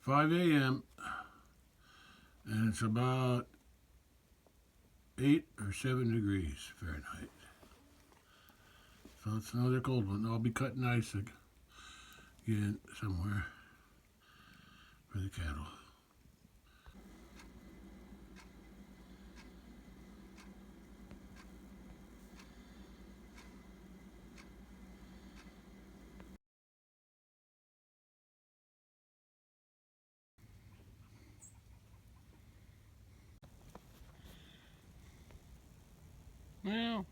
5 a.m. and it's about 8 or 7 degrees Fahrenheit. So it's another cold one. I'll be cutting ice again somewhere for the cattle. Well,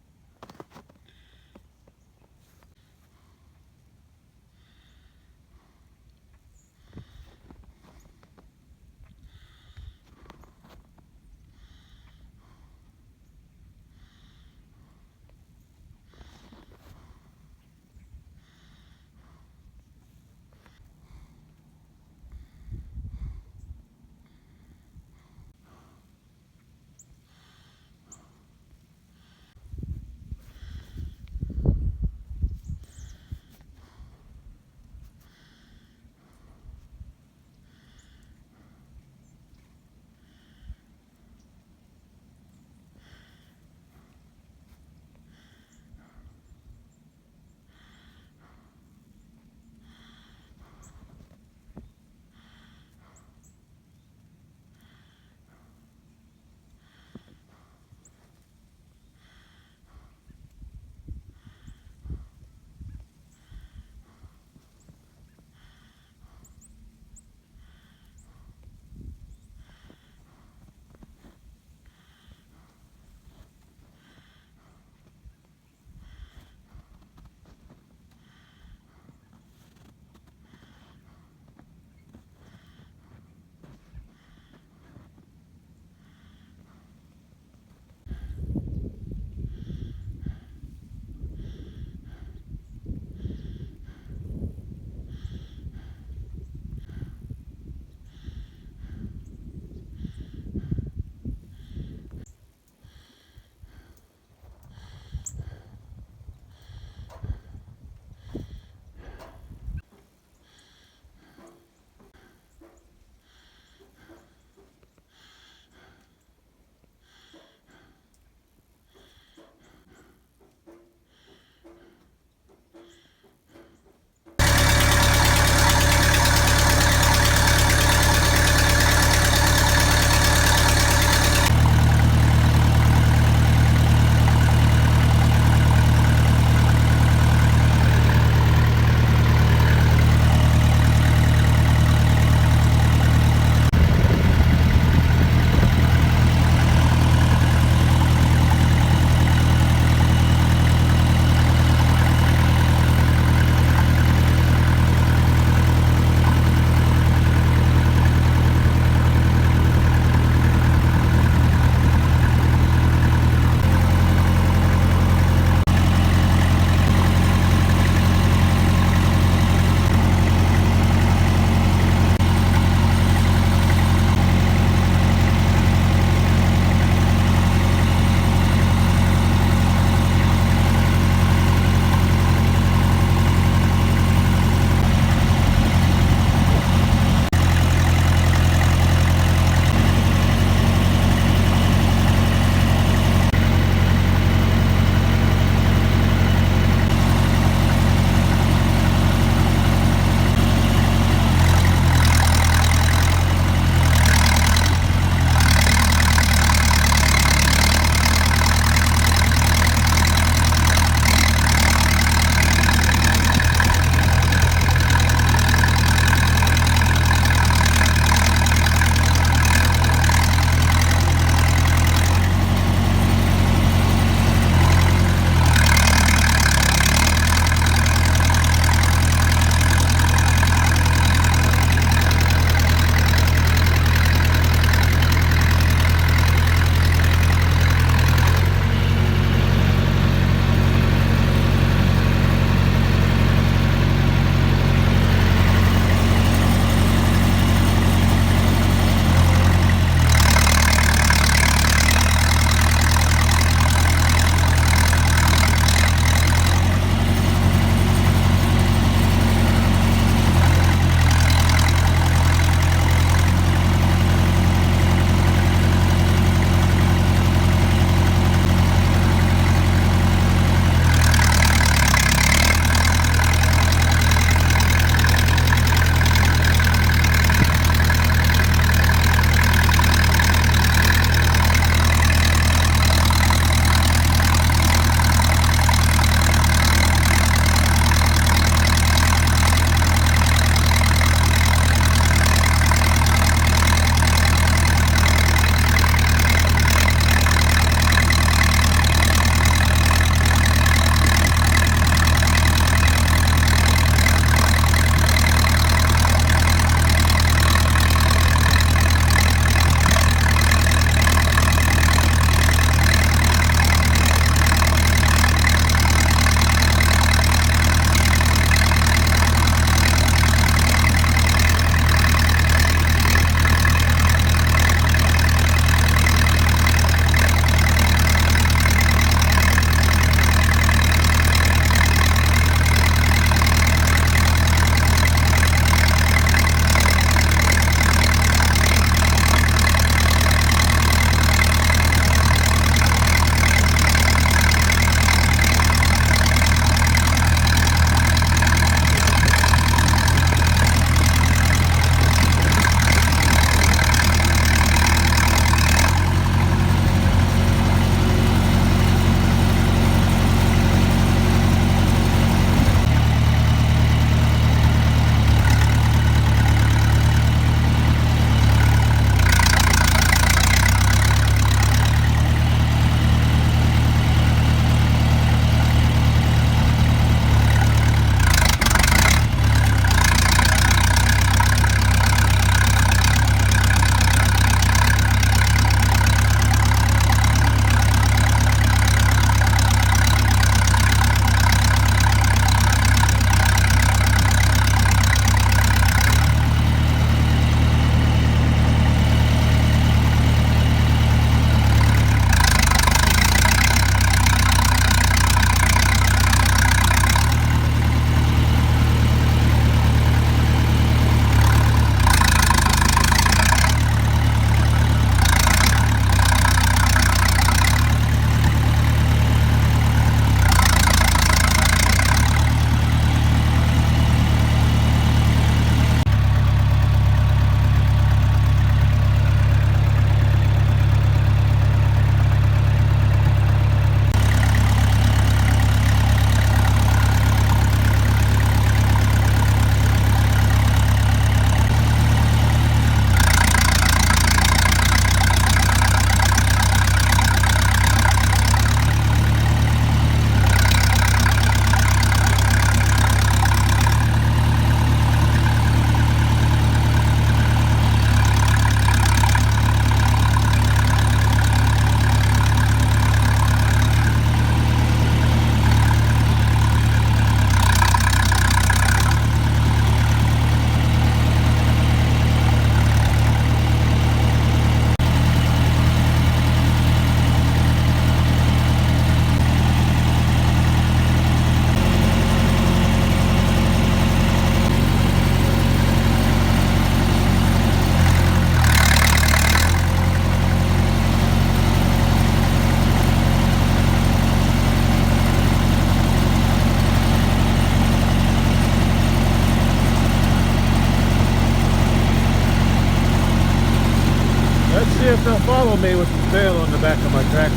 see if they'll follow me with the bale on the back of my tractor.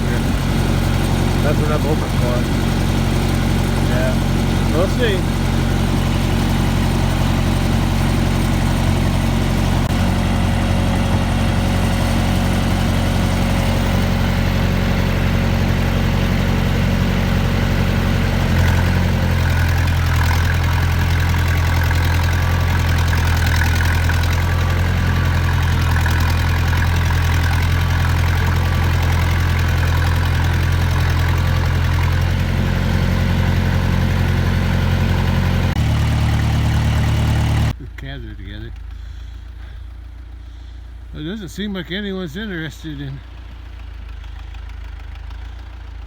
That's what I'm hoping for. Yeah, we'll see. Calves are together. It doesn't seem like anyone's interested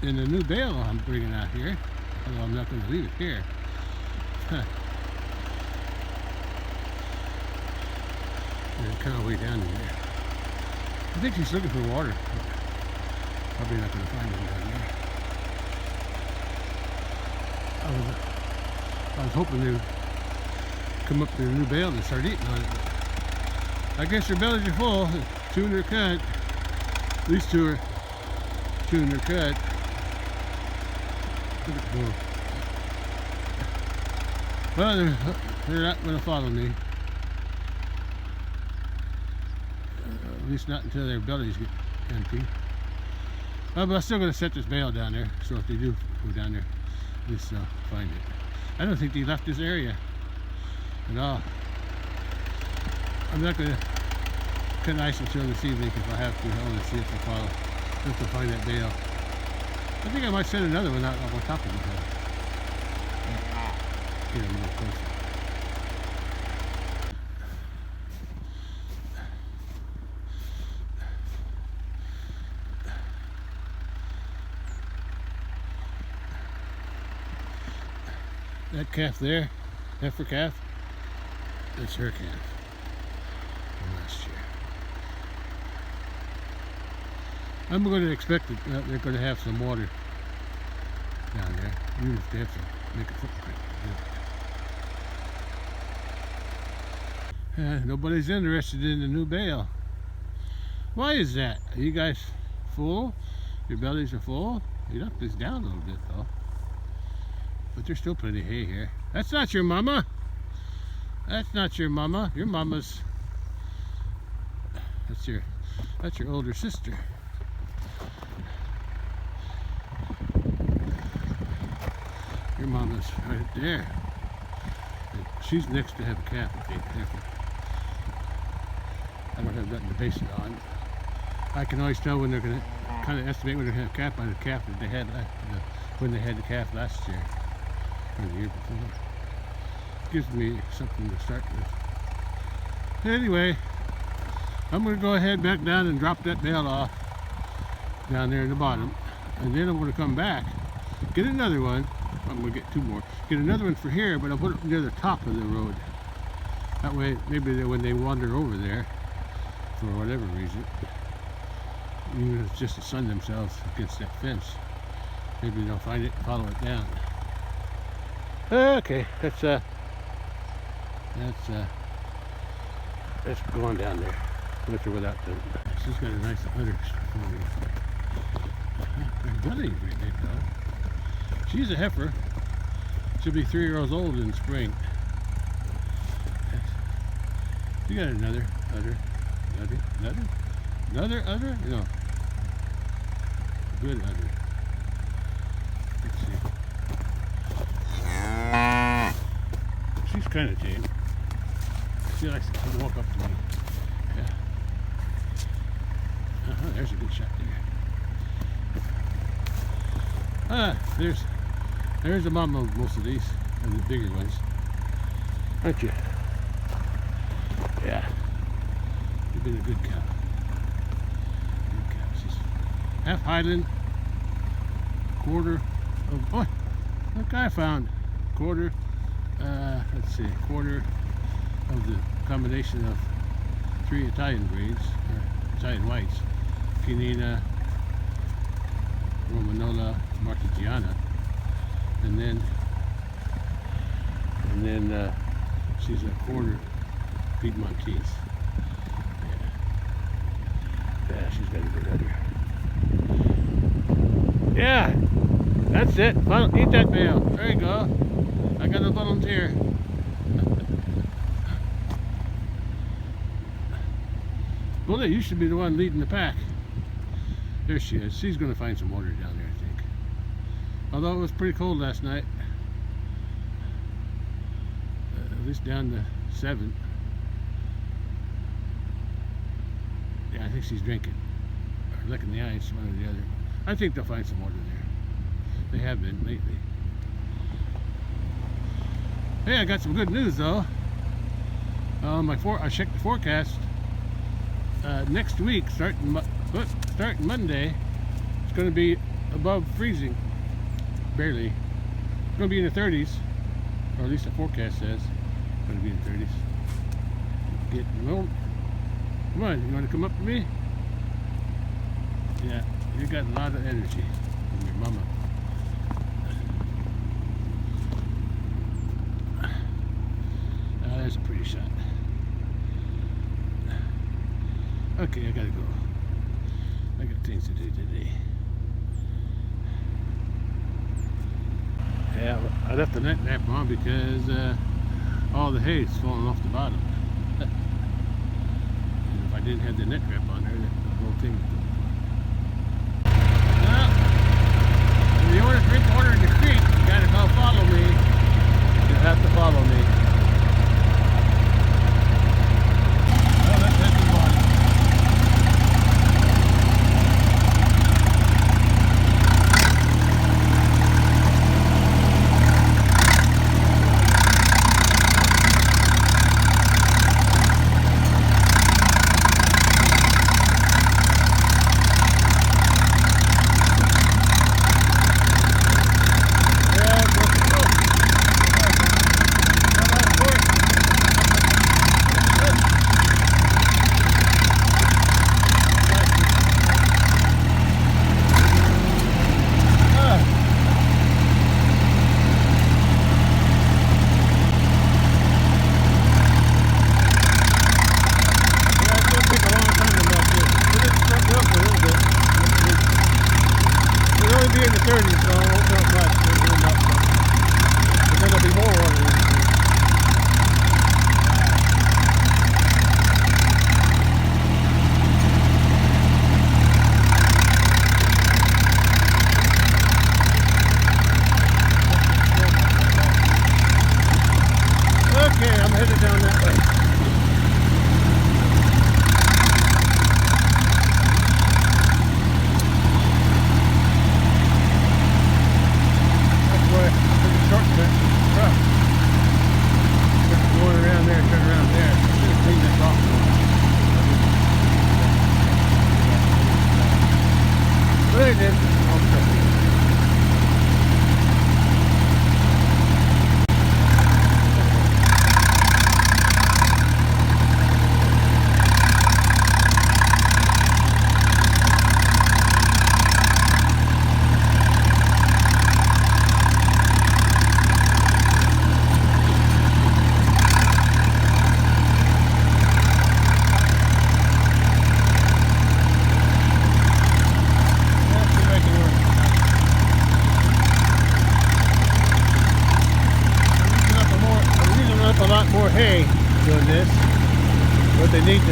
in the new bale I'm bringing out here. Although I'm not going to leave it here. Huh. They're kind of way down in there. I think she's looking for water. Probably not going to find any down there. I was hoping they would come up to the new bale and start eating on it. I guess their bellies are full. Chewing their cud. These two are chewing their cud. Look at the bull. Well, they're not going to follow me. At least not until their bellies get empty. But I'm still going to set this bale down there, so if they do go down there, at least they'll find it. I don't think they left this area at all. I'm not going to cut ice until this evening if I have to. I want to see if they follow, if they find that bale. I think I might set another one out on top of the hill. Get a little closer. That calf there, heifer calf, that's her calf from last year. I'm going to expect that they're going to have some water down there, even if they have to make a footprint. Nobody's interested in the new bale. Why is that? Are you guys full? Your bellies are full? You knocked this down a little bit though. But there's still plenty of hay here. That's not your mama. That's not your mama. Your mama's... That's your older sister. Your mama's right there. And she's next to have a calf, I think. I don't have nothing to base it on. I can always tell when they're going to kind of estimate when they're going to have a calf by the calf that they had when they had the calf last year. Or the year before. Gives me something to start with. Anyway, I'm going to go ahead back down and drop that bale off down there in the bottom, and then I'm going to come back, get another one. I'm going to get two more. Get another one for here, but I'll put it near the top of the road. That way, maybe when they wander over there, for whatever reason, even if it's just to sun themselves against that fence, maybe they'll find it and follow it down. Okay, that's going down there, with or without the. She's got a nice udder for me. Her belly is pretty big though. She's a heifer. She'll be 3 years old in spring. You got another udder, another udder? No. Good udder. Let's see. She's kind of tame. She likes to walk up to me. Yeah. There's a good shot there. There's the mama of most of these, and the bigger ones. Aren't you? Yeah. You've been a good cow. Good cow. She's half Highland, quarter of. Oh, look, I found quarter. Let's see, quarter of the combination of 3 Italian breeds, Italian whites, Canina, Romanola, Marchigiana, and then she's a quarter Piedmontese. Yeah, she's got to go right here. Yeah, that's it. Eat that bale. There you go. I got a volunteer. Well, you should be the one leading the pack. There she is. She's going to find some water down there, I think. Although it was pretty cold last night. At least down to 7. Yeah, I think she's drinking. Or licking the ice, one or the other. I think they'll find some water there. They have been lately. Hey, I got some good news though. I checked the forecast. Next week, starting Monday, it's going to be above freezing, barely. It's going to be in the 30s, or at least the forecast says it's going to be in the 30s. Come on, you want to come up to me? Yeah, you got a lot of energy from your mama. That's a pretty shot. Okay, I gotta go. I got things to do today. Yeah, I left the net wrap on because all the hay is falling off the bottom. And if I didn't have the net wrap on there, the whole thing would go. Well, if you want to drink water in the creek, you gotta go follow me. You have to follow me. Well, that's it. Hay doing this, but they need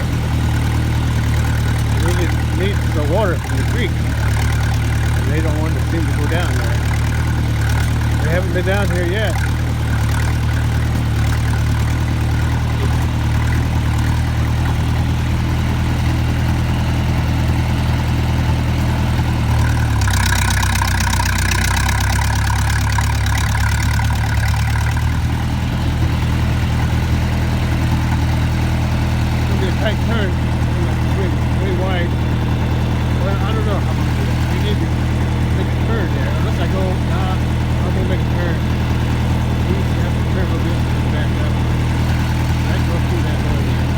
the water from the creek, and they don't want to seem to go down there. They haven't been down here yet. Tight turn, way wide. Well, I don't know how much to do that. You need to make a turn there. Unless I go, I'm going to make a turn. You have to turn a little bit and back up. I go through that hole there.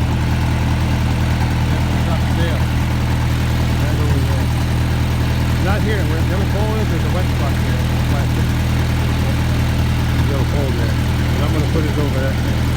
That's the top sail. Right over there. Not here. Where the yellow pole is, there's a wet spot there. Plastic. Yellow pole there. But I'm going to put it over that thing.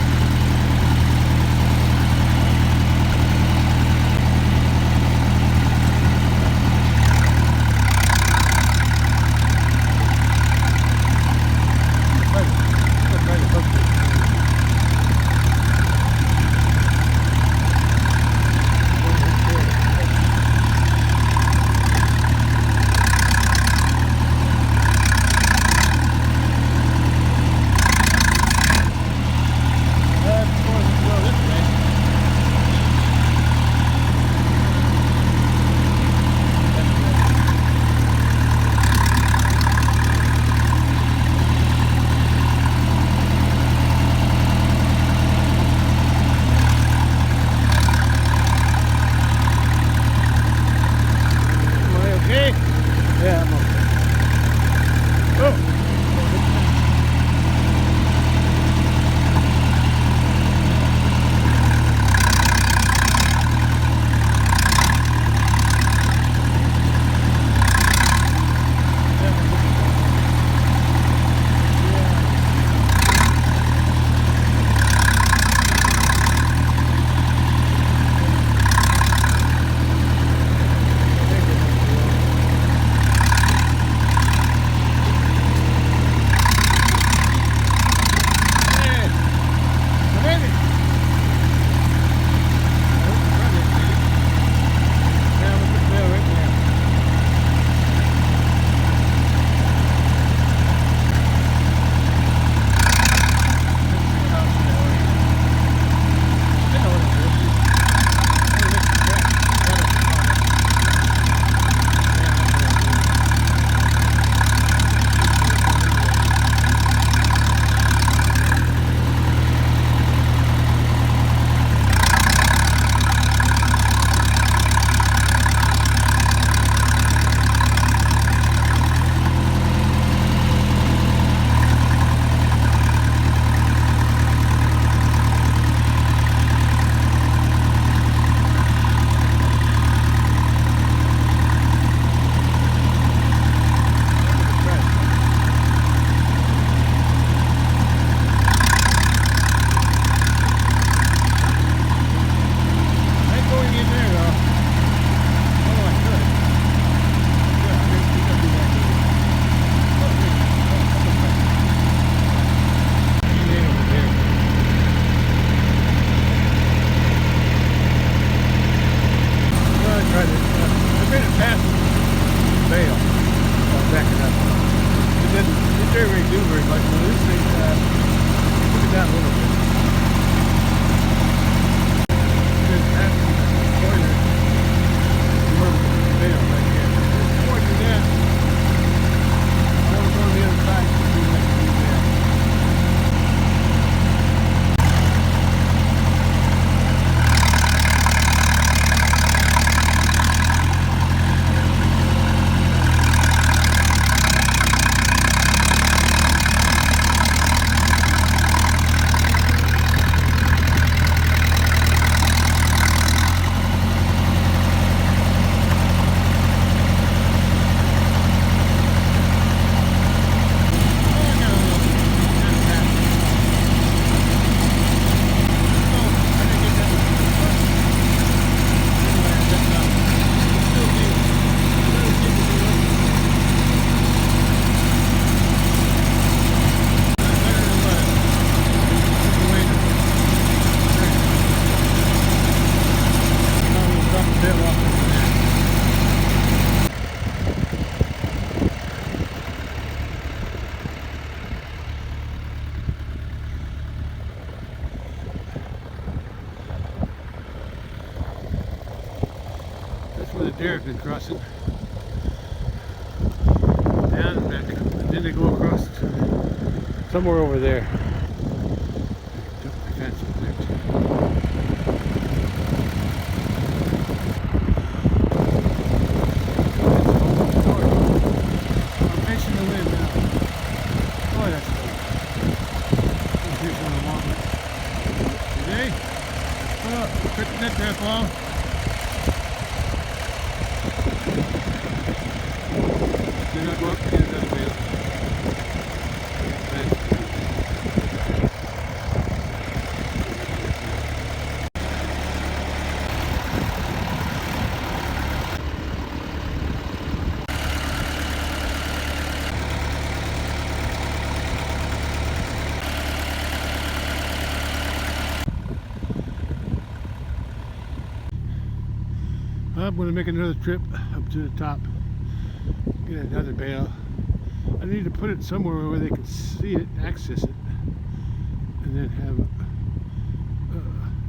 minute past the bale. I'm backing up. It didn't really do very much, but this thing, look at that a little bit. It's past the toilet. The bale right here. Before I do that, I want to go on the other side to see what I can do there. Where the deer have been crossing down and back, and then they go across to somewhere over there. The fence up there too. I'm facing the wind now. Boy, that's cool. I'm fishing on a long one. Today, oh, quick net trap off. Then I go up and get another bale. I'm going to make another trip up to the top, get another bale. I need to put it somewhere where they can see it, access it, and then have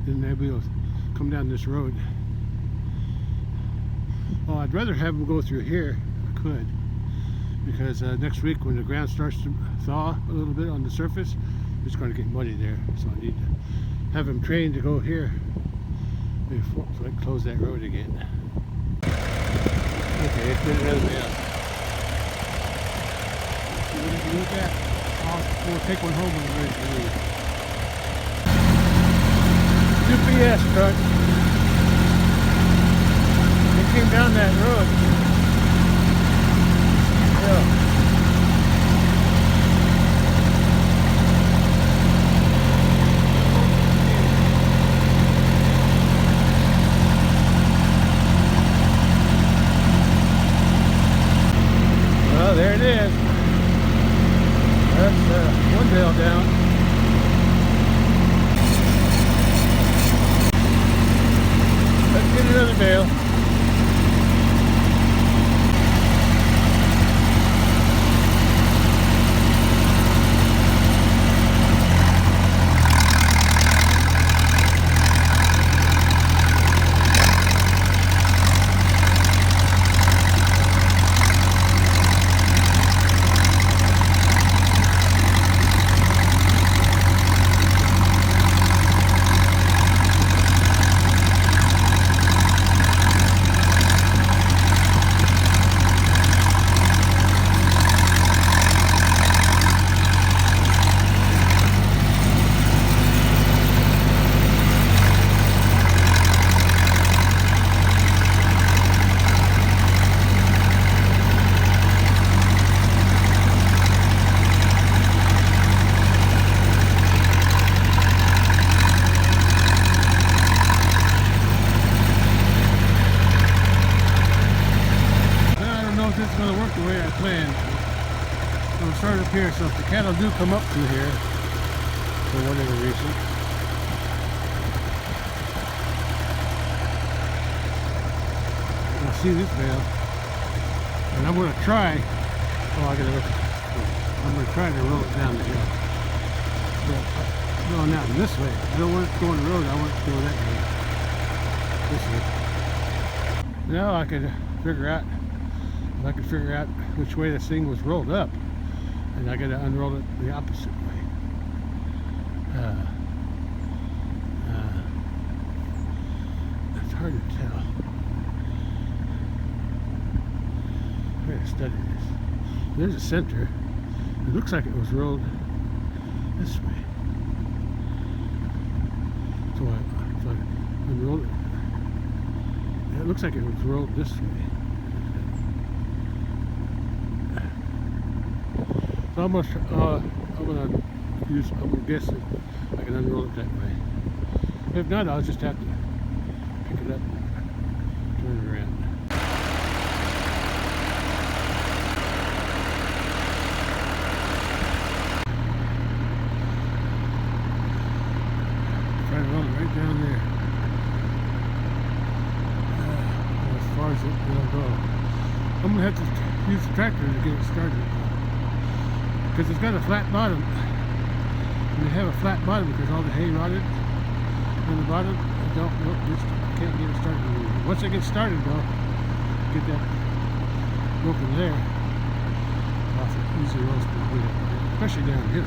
then they'll be able to come down this road. Well, I'd rather have them go through here. I could, because next week when the ground starts to thaw a little bit on the surface, it's going to get muddy there. So I need to have them trained to go here before so I can close that road again. Okay, it's been another bale. See what you look at? We'll take one home when we're ready to leave. UPS truck. They came down that road. Yeah. Well, there it is. That's one bale down. Let's get another bale. This is going to work the way I planned. I'm going to start up here, so if the cattle do come up through here for whatever reason, I'll see this bale, and I'm going to try. Oh, I'm going to try to roll it down the hill. But going out this way, I don't want it to go on the road. I want it to go that way. This way. Now I could figure out. If I could figure out which way this thing was rolled up, and I got to unroll it the opposite way. It's hard to tell. I'm going to study this. There's a center. It looks like it was rolled this way. So if I unroll it, it looks like it was rolled this way. So I'm gonna guess that I can unroll it that way. If not, I'll just have to pick it up and turn it around. Try to roll it right down there. As far as it'll go. I'm gonna have to use the tractor to get it started. Because it's got a flat bottom. And they have a flat bottom because all the hay rotted on the bottom. I can't get it started. Once I get started though, get that broken there, off it easy rolls pretty good, especially down here.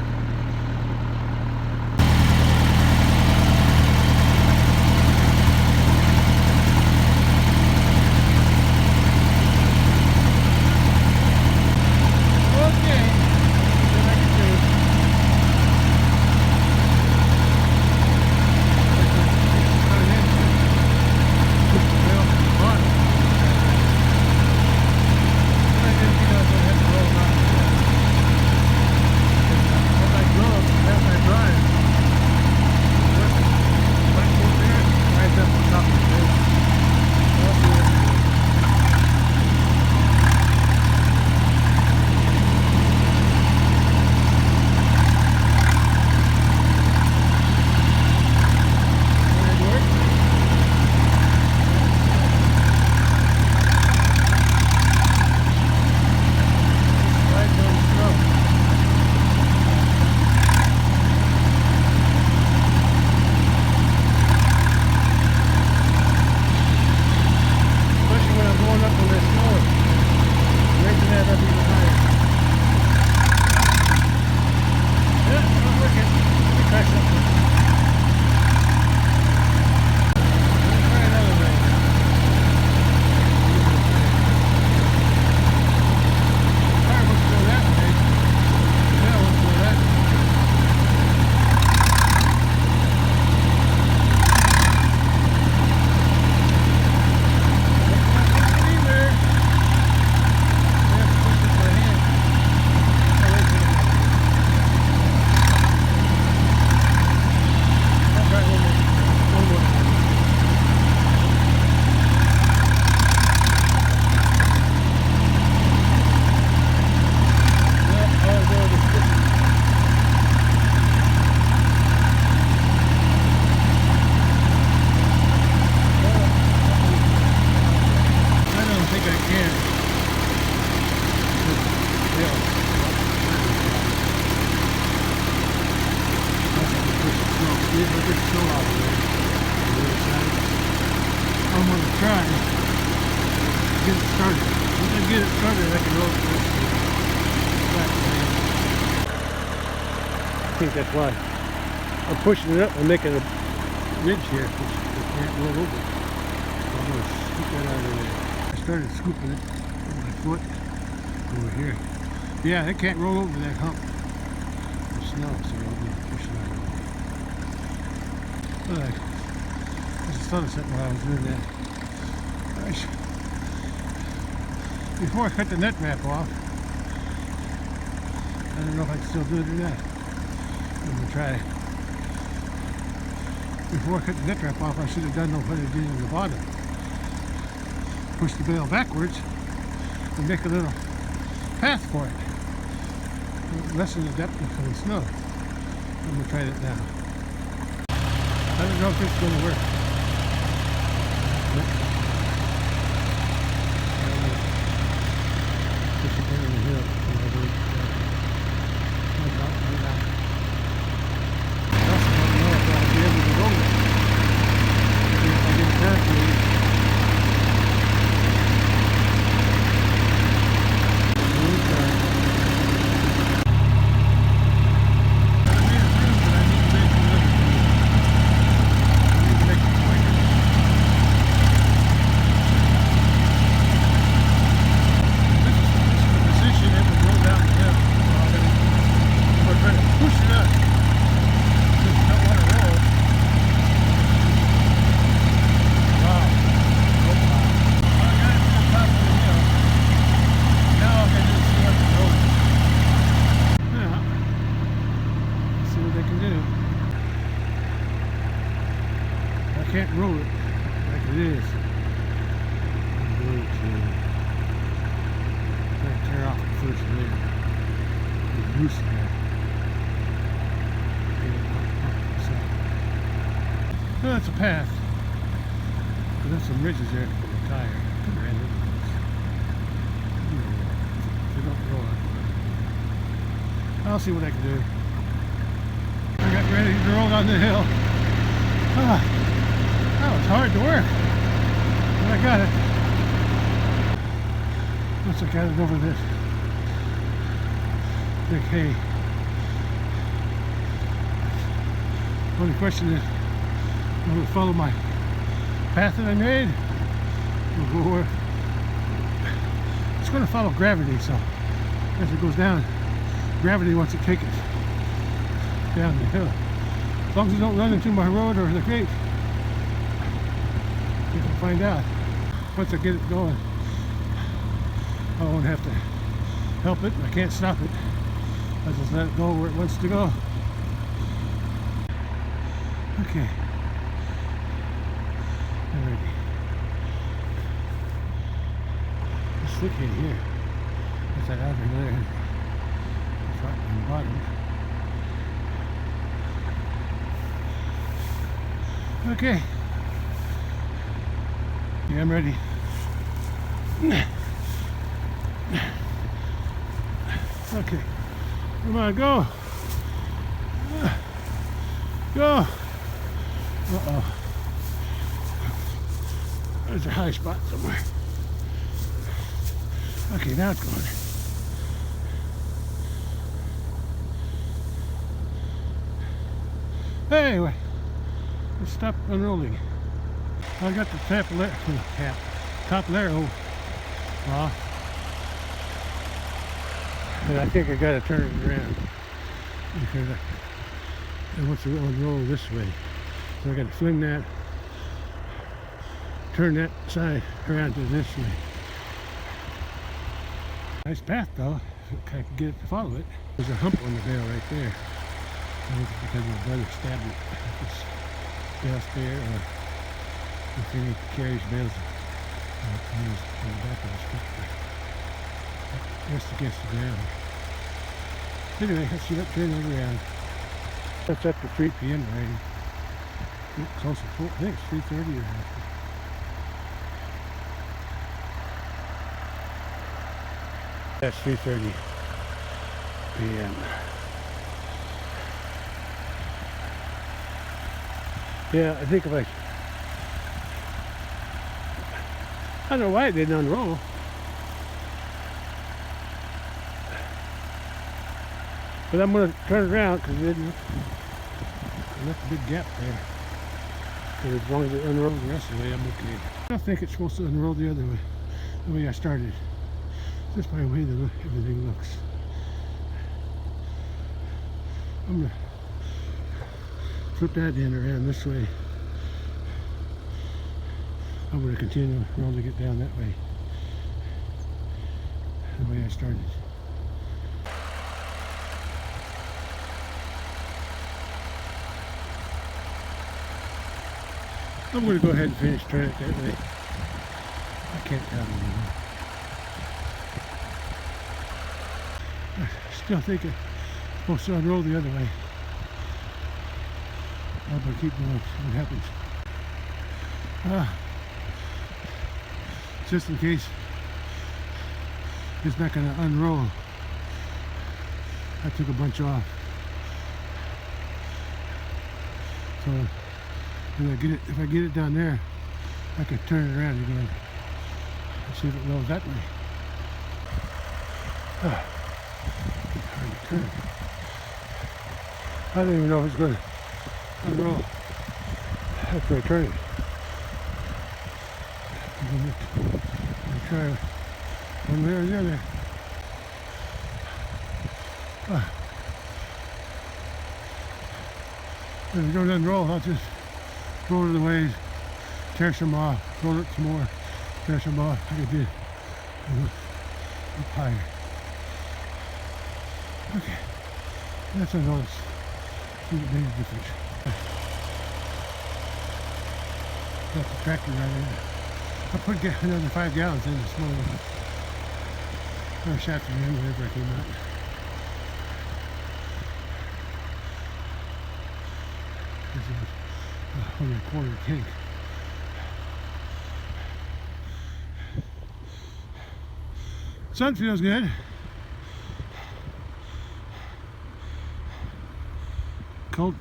I'm going to try to get it started. Once I get it started, I can roll it the rest of the I think that's why I'm pushing it up and making a ridge here, which it can't roll over. I'm going to scoop that out of there. I started scooping it with my foot over here. Yeah, it can't roll over that hump of snow, so I'm going to push it out. But I just thought of something while I was doing that. Before I cut the nut wrap off, I don't know if I can still do it or not. I'm going to try. Before I cut the nut wrap off, I should have done what I did in the bottom. Push the bale backwards and make a little path for it. Lessen the depth of the snow. I'm going to try that now. I don't know if it's going to work. loose there. Well, that's a path. But there's some ridges there for the tire. Could have ran into those. If they don't roll it. I'll see what I can do. I got ready to roll down the hill. Ah, that was hard to work. But I got it. Once I got it over this big hay. Only question is, will it follow my path that I made? Or it's going to follow gravity, so as it goes down, gravity wants to take it down the hill. As long as it don't run into my road or the creek, we can find out. Once I get it going, I won't have to help it. I can't stop it. I just let it go where it wants to go. Okay. Alrighty. This thick hay here. There's that outer layer. It's right on the bottom. Okay. Yeah, I'm ready. Okay. Come on, go. Go. Uh-oh. There's a high spot somewhere. Okay, now it's going. Anyway, let's stop unrolling. I got the top layer off. And I think I gotta turn it around because it wants to unroll this way. So I gotta fling that, turn that side around to this way. Nice path though, if I can get it to follow it. There's a hump on the bale right there. I think it's because my brother stabbed it. If it's bale spare or if he carries bales on the back of his foot. Just against the ground. Anyway, let's see that turn it around. That's up to 3 p.m. already. It's close to 4, I think it's 3:30 or after. That's 3:30 p.m. Yeah, I think if I don't know why it didn't unroll. But I'm going to turn it around because it didn't. I left a big gap there. And as long as it unrolls the rest of the way, I'm okay. I don't think it's supposed to unroll the other way, the way I started. Just by the way everything looks. I'm going to flip that in around this way. I'm going to continue rolling it down that way. The way I started. I'm going to go ahead and finish turning it that way. I can't tell anymore. I still think it's supposed to unroll the other way. I'm going to keep going, see what happens. Just in case it's not going to unroll, I took a bunch off. So if I get it down there, I can turn it around again and see if it rolls that way. It's hard to turn. I don't even know if it's going to unroll after I turn it. I'm going to try one way or the other. If it don't unroll, I'll just roll it away, tear some off, roll it some more, tear some off, like I did up higher. Okay, that's a notice. See what made a difference. Got the tractor right in. I put another 5 gallons in this morning. Or this afternoon, whenever I came out. because it was only a quarter tank. Sun feels good. Cold,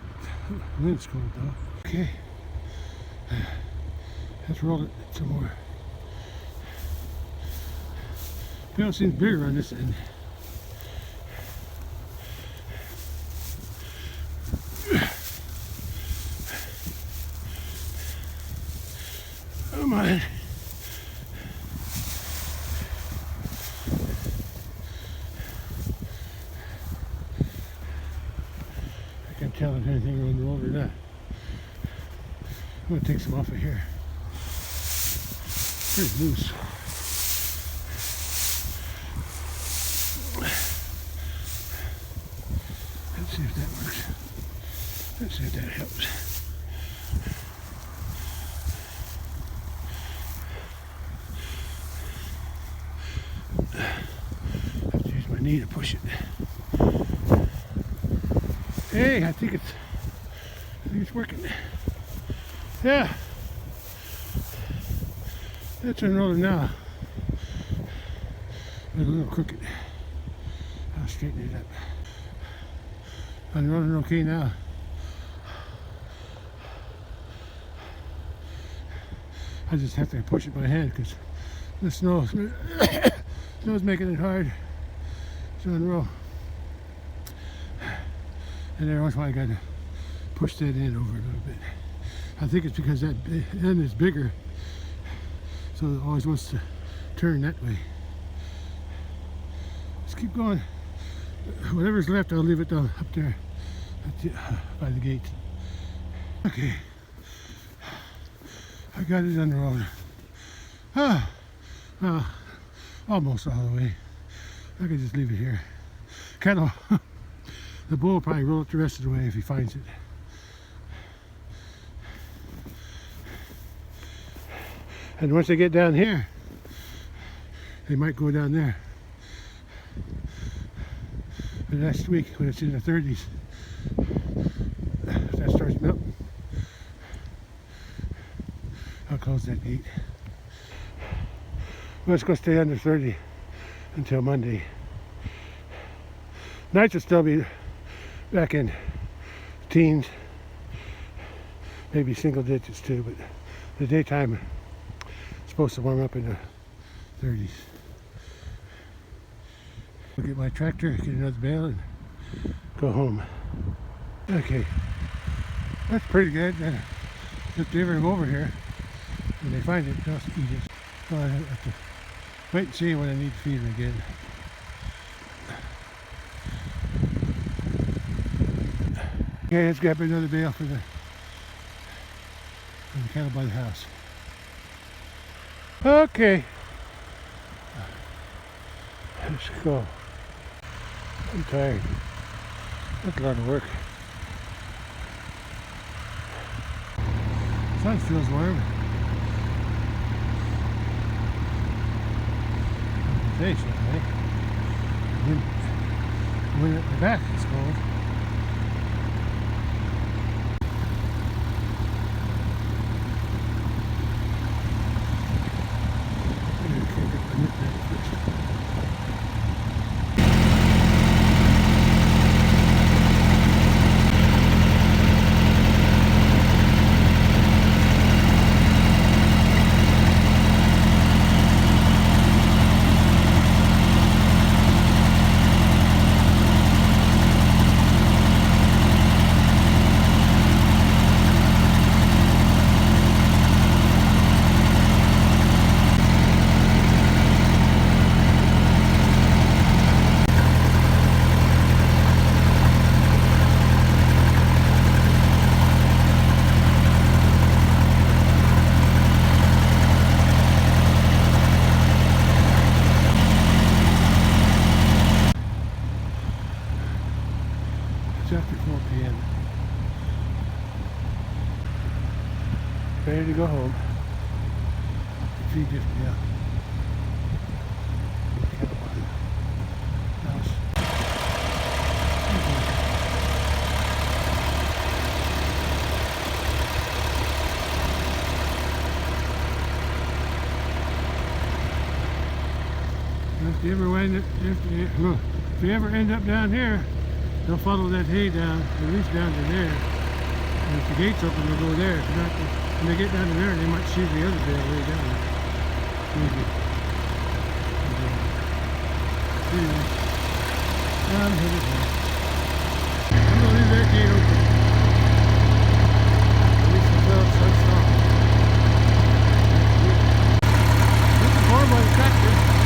wind's cold though. Okay, let's roll it some more. Bale seems bigger on this end. Come on. I can't tell if anything on the road or not. I'm going to take some off of here. Pretty loose. Let's see if that works. Let's see if that helps. I have to use my knee to push it. Hey, I think it's working. Yeah. That's unrolling now. It's a little crooked. I'll straighten it up. Unrolling okay now. I just have to push it by hand because the snow's making it hard to unroll. And every once in a while I got to push that end over a little bit. I think it's because that end is bigger, so it always wants to turn that way. Let's keep going. Whatever's left, I'll leave it down up there by the gate. Okay, I got it unrolled. Almost all the way. I could just leave it here. Kind of. The bull will probably roll it the rest of the way if he finds it. And once they get down here, they might go down there. But next week, when it's in the 30s, if that starts melting, I'll close that gate. Well, it's going to stay under 30 until Monday. Nights will still be back in teens, maybe single digits too, but the daytime is supposed to warm up in the 30s. I'll get my tractor, get another bale, and go home. Okay, that's pretty good. If they ever come over here and they find it, they'll eat it. So I have to wait and see when I need to feed them again. Okay, let's grab another bale for the cattle by the house. Okay, let's go. I'm tired. That's a lot of work. Sun feels warm. The face, right? Wind at my back is cold. After 4 p.m. Ready to go home. Feed this meal. House. If you ever end up down here, they'll follow that hay down, at least down to there. And if the gate's open, they'll go there. If not, when they get down to there, they might see the other bale way down there. Maybe. Anyway, I'm headed home. I'm going to leave that gate open. At least until it starts stopping. Looking forward by the tractor.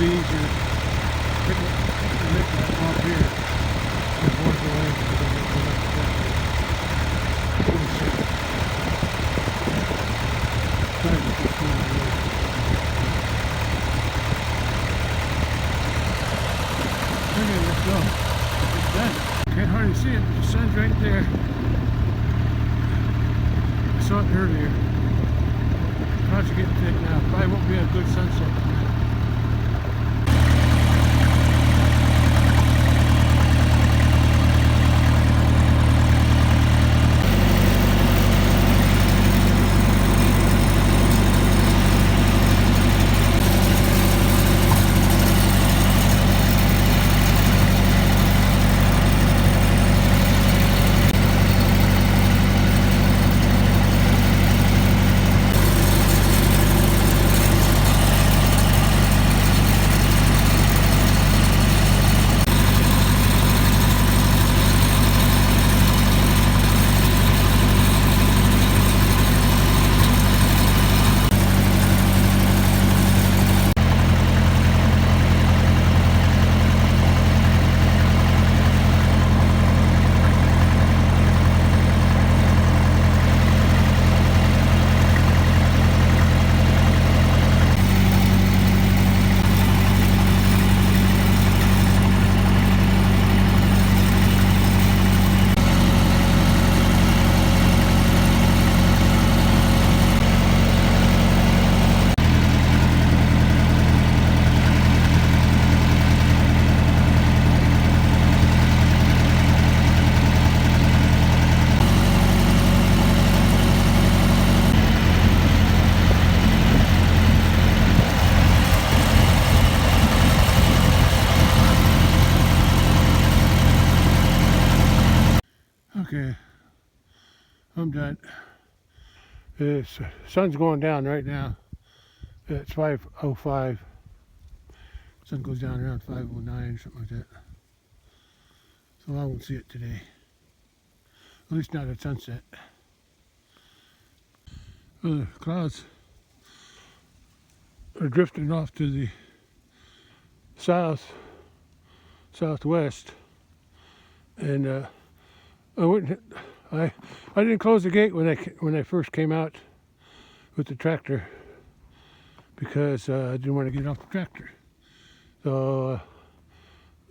Be easier to make that off here and work away Okay, let's go. It's done. Can't hardly see it, but the sun's right there. I saw it earlier. Clouds are getting thick now. Probably won't be a good sunset tonight. Okay, I'm done. The sun's going down right now. It's 5:05. Sun goes down around 5:09, something like that. So I won't see it today. At least not at sunset. Well, the clouds are drifting off to the southwest, and I didn't close the gate when I first came out with the tractor because I didn't want to get off the tractor. So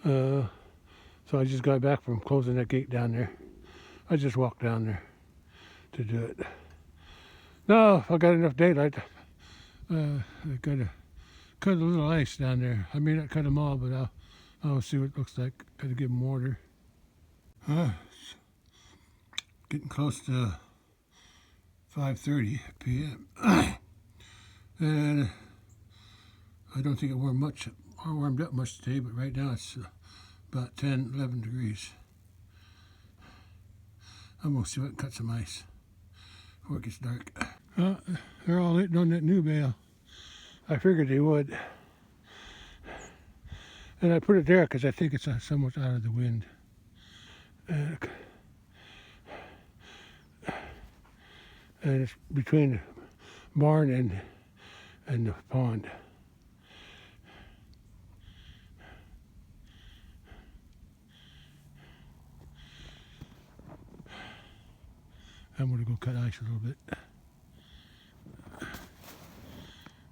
I just got back from closing that gate down there. I just walked down there to do it. Now, if I got enough daylight, I gotta cut a little ice down there. I may not cut them all, but I'll see what it looks like. Gotta give them water. It's getting close to 5:30 p.m. And I don't think it warmed up much today, but right now it's about 10, 11 degrees. I'm gonna see if I can cut some ice before it gets dark. They're all hitting on that new bale. I figured they would. And I put it there because I think it's somewhat out of the wind. And it's between the barn and the pond. I'm going to go cut ice a little bit.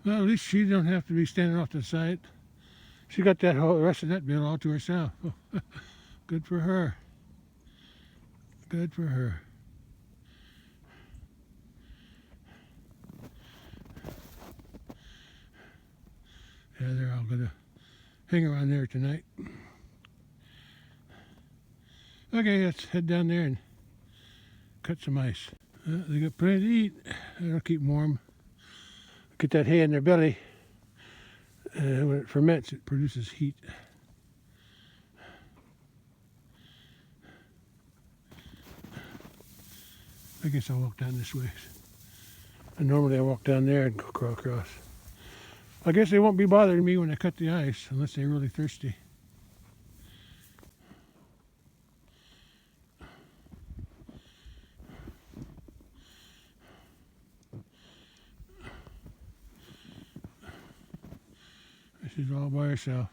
Well, at least she don't have to be standing off to the side. She got the rest of that bale all to herself. Good for her. Good for her. Yeah, they're all going to hang around there tonight. Okay, let's head down there and cut some ice. They got plenty to eat. That'll keep them warm. Get that hay in their belly. When it ferments, it produces heat. I guess I'll walk down this way. And normally I walk down there and go across. I guess they won't be bothering me when I cut the ice, unless they're really thirsty. She's all by herself.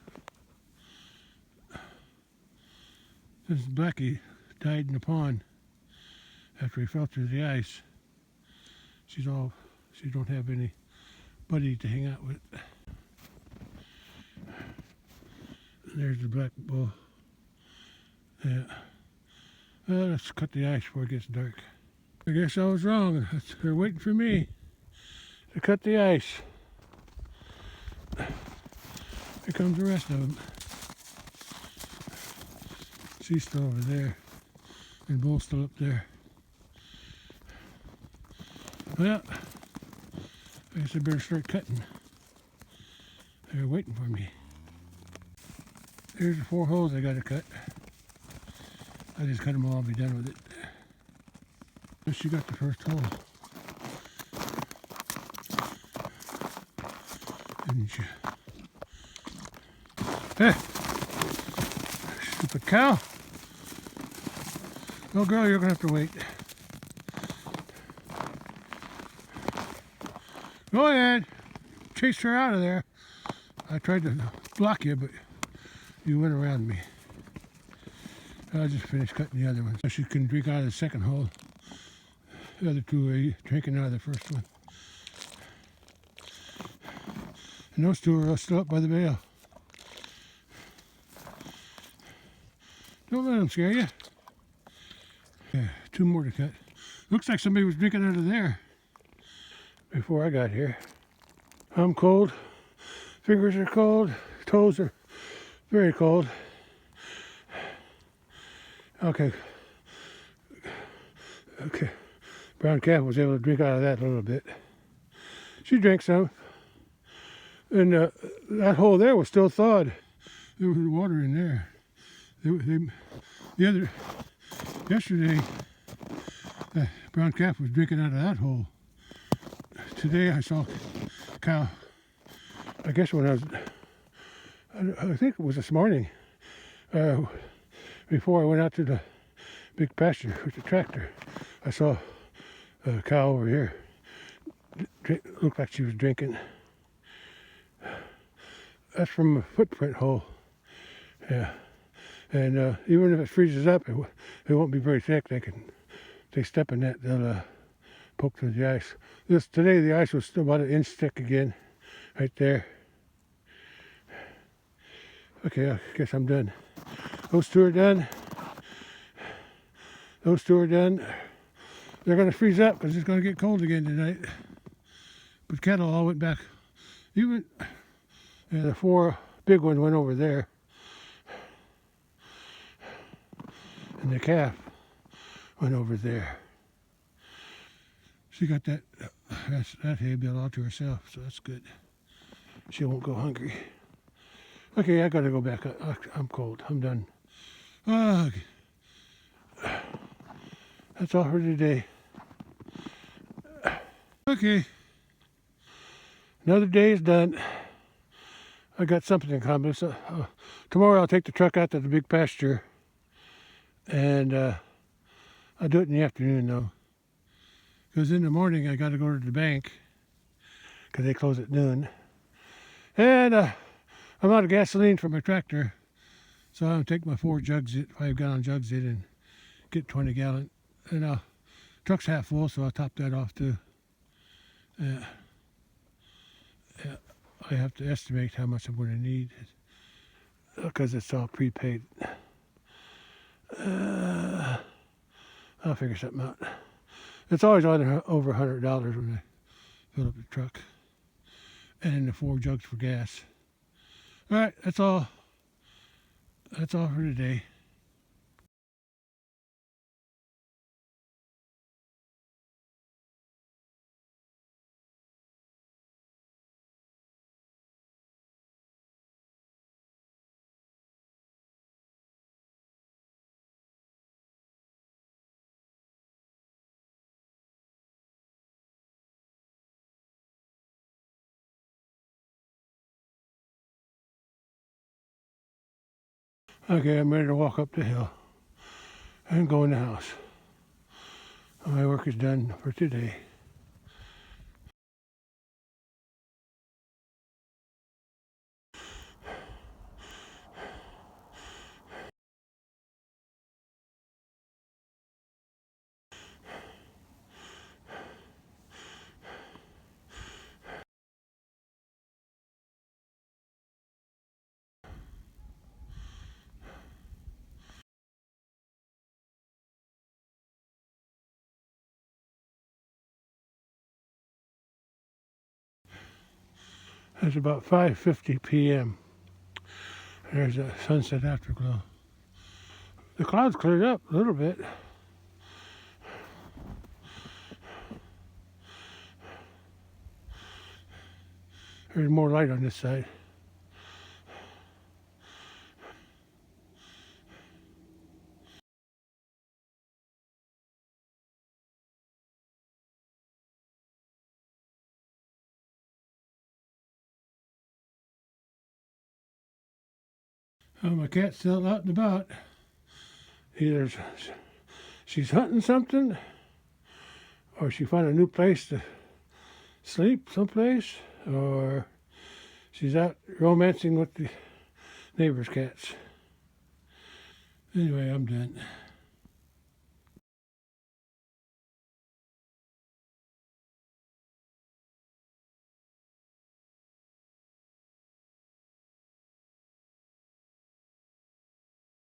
Since Blackie died in the pond after he fell through the ice, she don't have anybody to hang out with. There's the black bull. Yeah. Well, let's cut the ice before it gets dark. I guess I was wrong. They're waiting for me to cut the ice. Here comes the rest of them. She's still over there, and Bull's still up there. Well, I guess I better start cutting. They're waiting for me. Here's the 4 holes I gotta cut. I just cut them all, I'll be done with it. She got the first hole. Didn't you? Hey! Stupid cow! Oh girl, you're gonna have to wait. Go ahead! Chase her out of there. I tried to block you, but you went around me. I just finished cutting the other one. So she can drink out of the second hole. The other two are drinking out of the first one. And those two are still up by the bale. Don't let them scare you. Yeah, 2 more to cut. Looks like somebody was drinking out of there before I got here. I'm cold. Fingers are cold. Toes are very cold. Okay. Brown calf was able to drink out of that a little bit. She drank some. And that hole there was still thawed. There was water in there. The Yesterday, the brown calf was drinking out of that hole. Today I saw a cow, I guess when I think it was this morning, before I went out to the big pasture with the tractor, I saw a cow over here. Looked like she was drinking. That's from a footprint hole. Yeah. And even if it freezes up, it won't be very thick. They step in that, they'll poke through the ice. Today the ice was still about an inch thick again, right there. Okay, I guess I'm done. Those two are done. Those two are done. They're going to freeze up because it's going to get cold again tonight. But cattle all went back. Even the four big ones went over there. And the calf went over there. She got that hay bale all to herself, so that's good. She won't go hungry. Okay, I gotta go back. I'm cold. I'm done. Ugh. That's all for today. Okay. Another day is done. I got something accomplished. Tomorrow I'll take the truck out to the big pasture. And I'll do it in the afternoon though. Because in the morning I got to go to the bank. Because they close at noon. And I'm out of gasoline for my tractor. So I'll take my 5-gallon jugs in and get 20 gallon. And truck's half full, so I'll top that off too. Yeah, I have to estimate how much I'm going to need. Because it's all prepaid. I'll figure something out. It's always over $100 when I fill up the truck. And then the 4 jugs for gas. Alright, that's all. That's all for today. Okay, I'm ready to walk up the hill and go in the house. My work is done for today. It's about 5:50 p.m. There's a sunset afterglow. The clouds cleared up a little bit. There's more light on this side. Oh, my cat's still out and about. Either she's hunting something, or she found a new place to sleep someplace, or she's out romancing with the neighbor's cats. Anyway, I'm done.